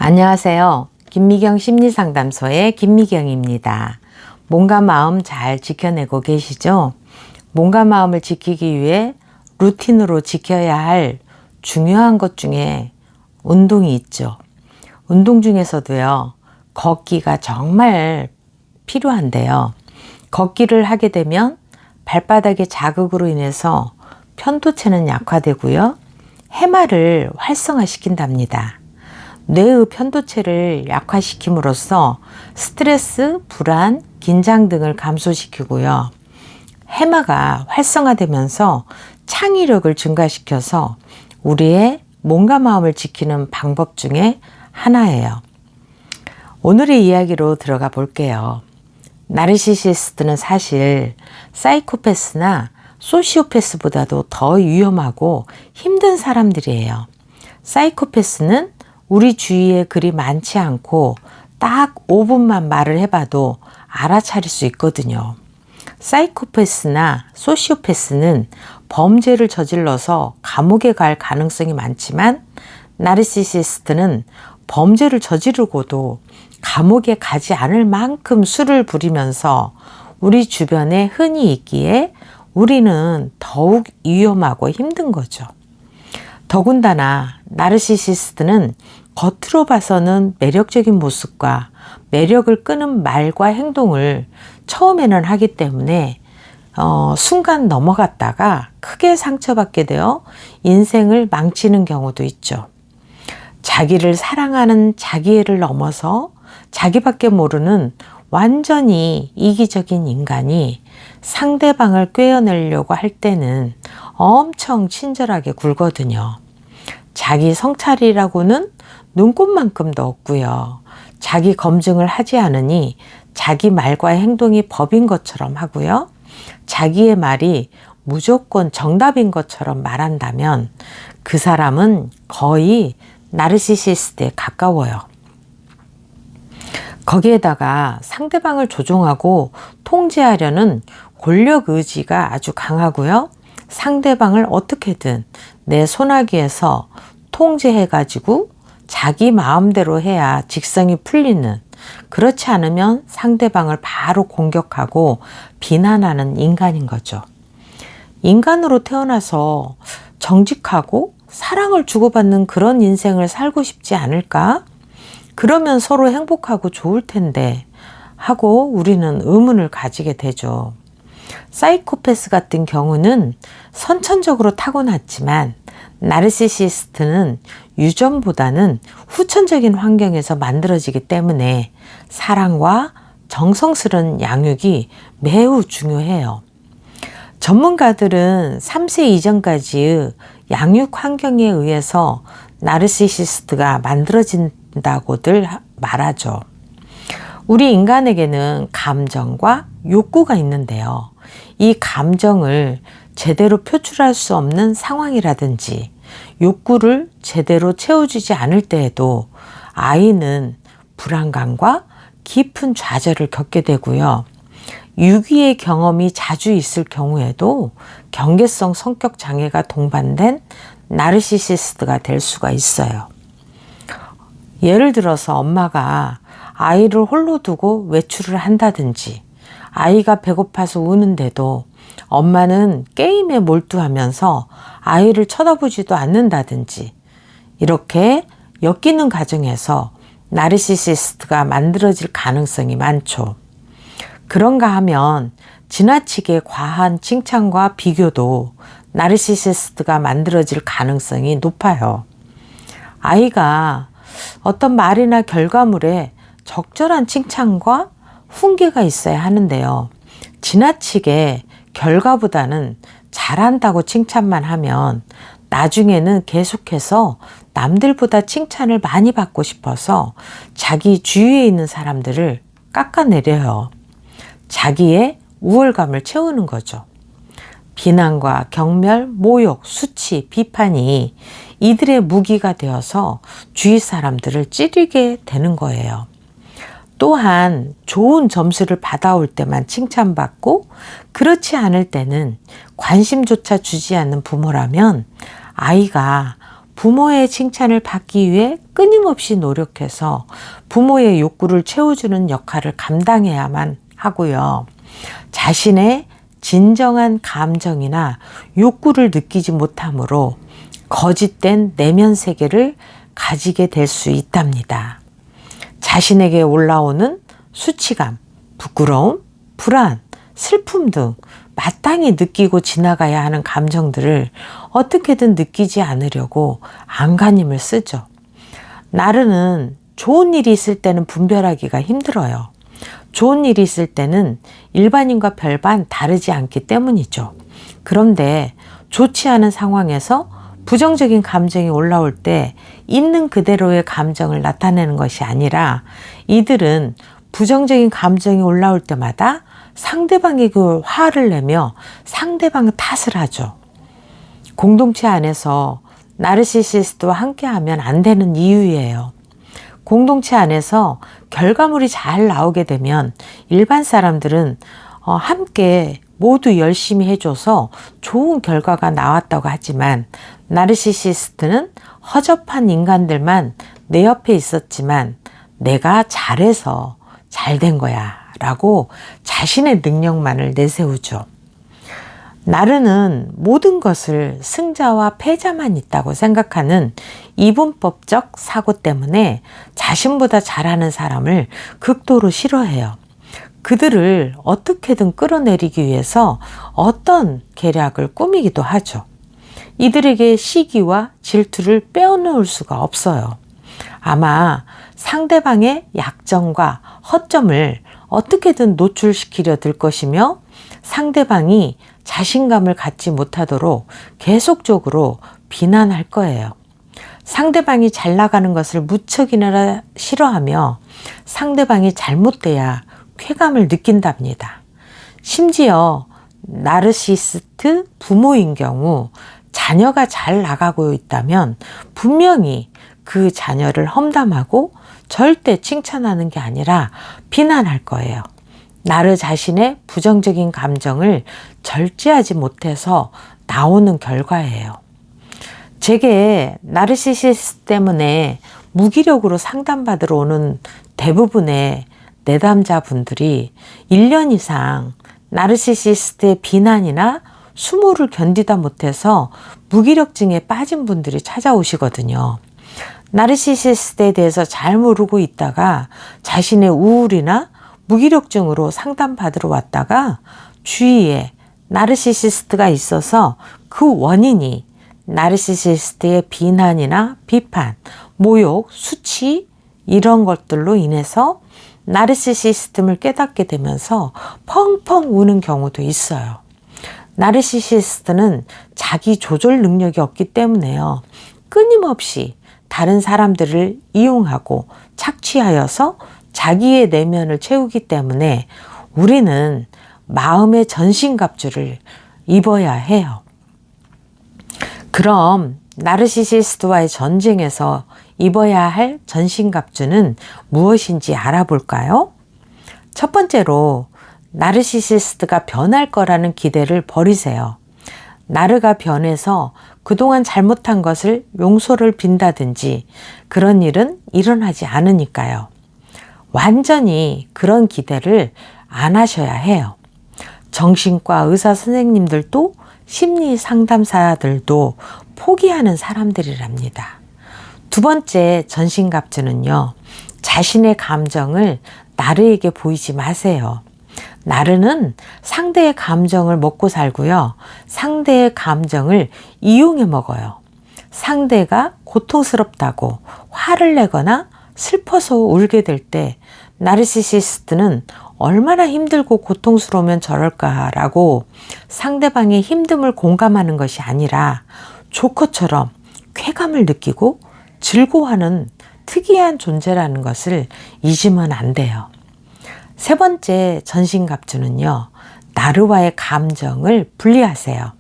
안녕하세요. 김미경 심리상담소의 김미경입니다. 몸과 마음 잘 지켜내고 계시죠? 몸과 마음을 지키기 위해 루틴으로 지켜야 할 중요한 것 중에 운동이 있죠. 운동 중에서도요, 걷기가 정말 필요한데요. 걷기를 하게 되면 발바닥의 자극으로 인해서 편도체는 약화되고요. 해마를 활성화시킨답니다. 뇌의 편도체를 약화시킴으로써 스트레스, 불안, 긴장 등을 감소시키고요. 해마가 활성화되면서 창의력을 증가시켜서 우리의 몸과 마음을 지키는 방법 중에 하나예요. 오늘의 이야기로 들어가 볼게요. 나르시시스트는 사실 사이코패스나 소시오패스보다도 더 위험하고 힘든 사람들이에요. 사이코패스는 우리 주위에 그리 많지 않고 딱 5분만 말을 해봐도 알아차릴 수 있거든요. 사이코패스나 소시오패스는 범죄를 저질러서 감옥에 갈 가능성이 많지만 나르시시스트는 범죄를 저지르고도 감옥에 가지 않을 만큼 수를 부리면서 우리 주변에 흔히 있기에 우리는 더욱 위험하고 힘든 거죠. 더군다나 나르시시스트는 겉으로 봐서는 매력적인 모습과 매력을 끄는 말과 행동을 처음에는 하기 때문에 순간 넘어갔다가 크게 상처받게 되어 인생을 망치는 경우도 있죠. 자기를 사랑하는 자기애를 넘어서 자기밖에 모르는 완전히 이기적인 인간이 상대방을 꿰어내려고 할 때는 엄청 친절하게 굴거든요. 자기 성찰이라고는 눈꽃만큼도 없고요. 자기 검증을 하지 않으니 자기 말과 행동이 법인 것처럼 하고요. 자기의 말이 무조건 정답인 것처럼 말한다면 그 사람은 거의 나르시시스트에 가까워요. 거기에다가 상대방을 조종하고 통제하려는 권력 의지가 아주 강하고요. 상대방을 어떻게든 내 손아귀에서 통제해가지고 자기 마음대로 해야 직성이 풀리는, 그렇지 않으면 상대방을 바로 공격하고 비난하는 인간인 거죠. 인간으로 태어나서 정직하고 사랑을 주고받는 그런 인생을 살고 싶지 않을까? 그러면 서로 행복하고 좋을 텐데 하고 우리는 의문을 가지게 되죠. 사이코패스 같은 경우는 선천적으로 타고났지만 나르시시스트는 유전보다는 후천적인 환경에서 만들어지기 때문에 사랑과 정성스러운 양육이 매우 중요해요. 전문가들은 3세 이전까지의 양육 환경에 의해서 나르시시스트가 만들어진다고들 말하죠. 우리 인간에게는 감정과 욕구가 있는데요. 이 감정을 제대로 표출할 수 없는 상황이라든지 욕구를 제대로 채워주지 않을 때에도 아이는 불안감과 깊은 좌절을 겪게 되고요. 유기의 경험이 자주 있을 경우에도 경계성 성격 장애가 동반된 나르시시스트가 될 수가 있어요. 예를 들어서 엄마가 아이를 홀로 두고 외출을 한다든지 아이가 배고파서 우는데도 엄마는 게임에 몰두하면서 아이를 쳐다보지도 않는다든지 이렇게 엮이는 가정에서 나르시시스트가 만들어질 가능성이 많죠. 그런가 하면 지나치게 과한 칭찬과 비교도 나르시시스트가 만들어질 가능성이 높아요. 아이가 어떤 말이나 결과물에 적절한 칭찬과 훈계가 있어야 하는데요. 지나치게 결과보다는 잘한다고 칭찬만 하면 나중에는 계속해서 남들보다 칭찬을 많이 받고 싶어서 자기 주위에 있는 사람들을 깎아내려요. 자기의 우월감을 채우는 거죠. 비난과 경멸, 모욕, 수치, 비판이 이들의 무기가 되어서 주위 사람들을 찌르게 되는 거예요. 또한 좋은 점수를 받아올 때만 칭찬받고 그렇지 않을 때는 관심조차 주지 않는 부모라면 아이가 부모의 칭찬을 받기 위해 끊임없이 노력해서 부모의 욕구를 채워주는 역할을 감당해야만 하고요. 자신의 진정한 감정이나 욕구를 느끼지 못하므로 거짓된 내면 세계를 가지게 될 수 있답니다. 자신에게 올라오는 수치감, 부끄러움, 불안, 슬픔 등 마땅히 느끼고 지나가야 하는 감정들을 어떻게든 느끼지 않으려고 안간힘을 쓰죠. 나르는 좋은 일이 있을 때는 분별하기가 힘들어요. 좋은 일이 있을 때는 일반인과 별반 다르지 않기 때문이죠. 그런데 좋지 않은 상황에서 부정적인 감정이 올라올 때 있는 그대로의 감정을 나타내는 것이 아니라 이들은 부정적인 감정이 올라올 때마다 상대방에게 화를 내며 상대방 탓을 하죠. 공동체 안에서 나르시시스트와 함께하면 안 되는 이유예요. 공동체 안에서 결과물이 잘 나오게 되면 일반 사람들은 함께 모두 열심히 해줘서 좋은 결과가 나왔다고 하지만 나르시시스트는 허접한 인간들만 내 옆에 있었지만 내가 잘해서 잘 된 거야 라고 자신의 능력만을 내세우죠. 나르는 모든 것을 승자와 패자만 있다고 생각하는 이분법적 사고 때문에 자신보다 잘하는 사람을 극도로 싫어해요. 그들을 어떻게든 끌어내리기 위해서 어떤 계략을 꾸미기도 하죠. 이들에게 시기와 질투를 빼어놓을 수가 없어요. 아마 상대방의 약점과 허점을 어떻게든 노출시키려 들 것이며 상대방이 자신감을 갖지 못하도록 계속적으로 비난할 거예요. 상대방이 잘 나가는 것을 무척이나 싫어하며 상대방이 잘못돼야 쾌감을 느낀답니다. 심지어 나르시시스트 부모인 경우 자녀가 잘 나가고 있다면 분명히 그 자녀를 험담하고 절대 칭찬하는 게 아니라 비난할 거예요. 나르 자신의 부정적인 감정을 절제하지 못해서 나오는 결과예요. 제게 나르시시스트 때문에 무기력으로 상담받으러 오는 대부분의 내담자분들이 1년 이상 나르시시스트의 비난이나 수모를 견디다 못해서 무기력증에 빠진 분들이 찾아오시거든요. 나르시시스트에 대해서 잘 모르고 있다가 자신의 우울이나 무기력증으로 상담받으러 왔다가 주위에 나르시시스트가 있어서 그 원인이 나르시시스트의 비난이나 비판, 모욕, 수치 이런 것들로 인해서 나르시시스트를 깨닫게 되면서 펑펑 우는 경우도 있어요. 나르시시스트는 자기 조절 능력이 없기 때문에요. 끊임없이 다른 사람들을 이용하고 착취하여서 자기의 내면을 채우기 때문에 우리는 마음의 전신갑주를 입어야 해요. 그럼 나르시시스트와의 전쟁에서 입어야 할 전신갑주는 무엇인지 알아볼까요? 첫 번째로 나르시시스트가 변할 거라는 기대를 버리세요. 나르가 변해서 그동안 잘못한 것을 용서를 빈다든지 그런 일은 일어나지 않으니까요. 완전히 그런 기대를 안 하셔야 해요. 정신과 의사 선생님들도 심리 상담사들도 포기하는 사람들이랍니다. 두 번째 전신갑주는요. 자신의 감정을 나르에게 보이지 마세요. 나르는 상대의 감정을 먹고 살고요. 상대의 감정을 이용해 먹어요. 상대가 고통스럽다고 화를 내거나 슬퍼서 울게 될 때 나르시시스트는 얼마나 힘들고 고통스러우면 저럴까라고 상대방의 힘듦을 공감하는 것이 아니라 조커처럼 쾌감을 느끼고 즐거워하는 특이한 존재라는 것을 잊으면 안 돼요. 세 번째 전신갑주는요. 나르와의 감정을 분리하세요.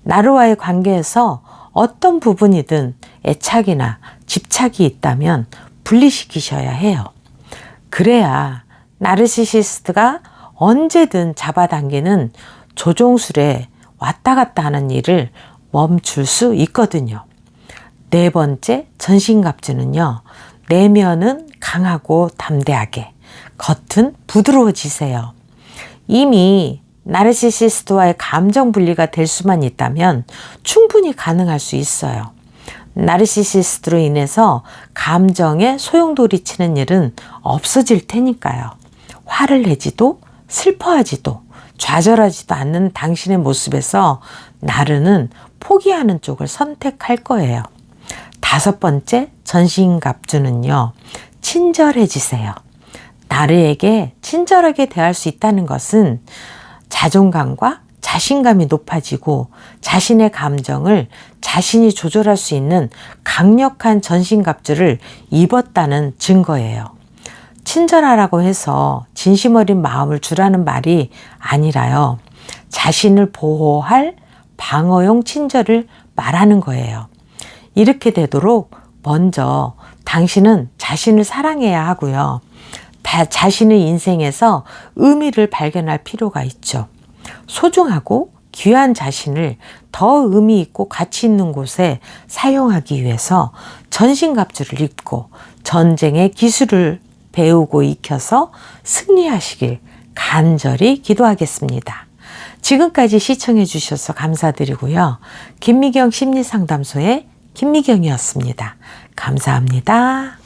나르와의 관계에서 어떤 부분이든 애착이나 집착이 있다면 분리시키셔야 해요. 그래야 나르시시스트가 언제든 잡아당기는 조종술에 왔다 갔다 하는 일을 멈출 수 있거든요. 네 번째 전신갑주는요. 내면은 강하고 담대하게, 겉은 부드러워지세요. 이미 나르시시스트와의 감정 분리가 될 수만 있다면 충분히 가능할 수 있어요. 나르시시스트로 인해서 감정에 소용돌이치는 일은 없어질 테니까요. 화를 내지도 슬퍼하지도 좌절하지도 않는 당신의 모습에서 나르는 포기하는 쪽을 선택할 거예요. 다섯 번째 전신갑주는요. 친절해지세요. 나르에게 친절하게 대할 수 있다는 것은 자존감과 자신감이 높아지고 자신의 감정을 자신이 조절할 수 있는 강력한 전신갑주를 입었다는 증거예요. 친절하라고 해서 진심 어린 마음을 주라는 말이 아니라요. 자신을 보호할 방어용 친절을 말하는 거예요. 이렇게 되도록 먼저 당신은 자신을 사랑해야 하고요. 자신의 인생에서 의미를 발견할 필요가 있죠. 소중하고 귀한 자신을 더 의미 있고 가치 있는 곳에 사용하기 위해서 전신갑주를 입고 전쟁의 기술을 배우고 익혀서 승리하시길 간절히 기도하겠습니다. 지금까지 시청해 주셔서 감사드리고요. 김미경 심리상담소의 김미경이었습니다. 감사합니다.